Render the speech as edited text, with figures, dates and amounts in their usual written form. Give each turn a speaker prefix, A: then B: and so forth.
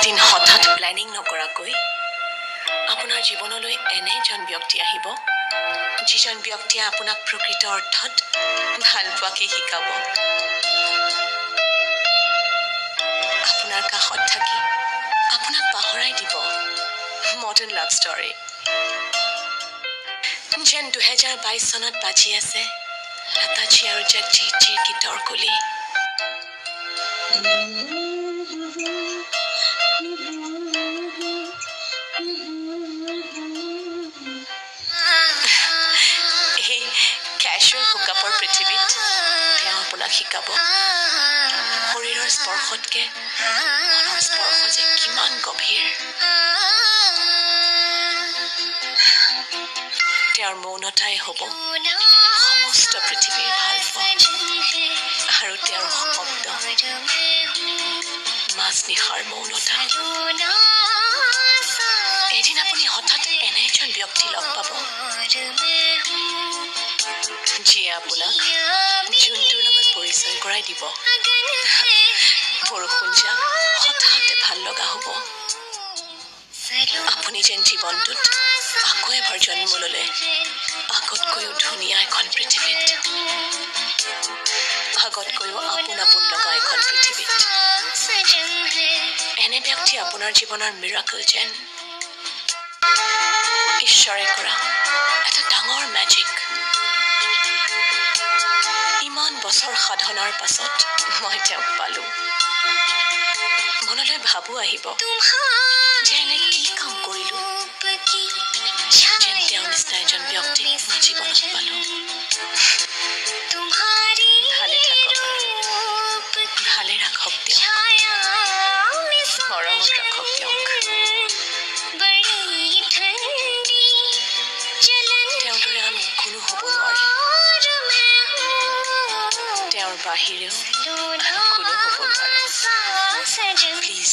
A: এদিন হঠাৎ প্লেনিং নকৰাকৈ আপোনাৰ জীৱনলৈ এনে এজন ব্যক্তি আহিব যিজন ব্যক্তিয়ে আপোনাক প্ৰকৃত অৰ্থত ভাল পোৱাকে শিকাব আপোনাৰ কাষত থাকি আপোনাক পাহৰাই দিব মডাৰ্ণ লাভ ষ্টৰী যেন 2022 চনত বাজি আছে লতাজী আৰু জগজিৎজীৰ গীতৰ কলি এই কেজুৱেল হুকআপৰ পৃথিৱীত তেওঁ আপোনাক শিকাব শৰীৰৰ স্পৰ্শতকে মনৰ স্পৰ্শ যে কিমান গভীৰ তেওঁৰ মৌনতাই হ'ব সমস্ত পৃথিৱীৰ ভাল পোৱা আৰু তেওঁৰ শব্দ মাজনিশাৰ মৌনতা এদিন আপুনি হঠাৎ এনে এজন ব্যক্তি লগ পাব যিয়ে আপোনাক জোনটোৰ লগত পৰিচয় কৰাই দিব বৰষুণ যাক হঠাতে ভাল লগা হ'ব আপুনি যেন জীৱনটোত আকৌ এবাৰ জন্ম ল'লে আগতকৈও ধুনীয়া এখন পৃথিৱীত আগতকৈও আপোন লগা এখন পৃথিৱীত এনে ব্যক্তি আপোনাৰ জীৱনৰ মিৰাকল যেন ঈশ্বৰে কৰা এটা ডাঙৰ মেজিক ইমান বছৰ সাধনাৰ পাছত মই তেওঁক পালো মনলৈ ভাবো আহিব যে এনে কি কাম কৰিলো যেন তেওঁৰ নিচিনা এজন ব্যক্তিক মই জীৱনত পালো ভালে থাকক ভালে ৰাখক তেওঁক মৰমত ৰাখক তেওঁক তেওঁৰ দৰে আন কোনো হ'ব নোৱাৰে তেওঁৰ বাহিৰেও আন কোনো হ'ব নোৱাৰে প্লিজ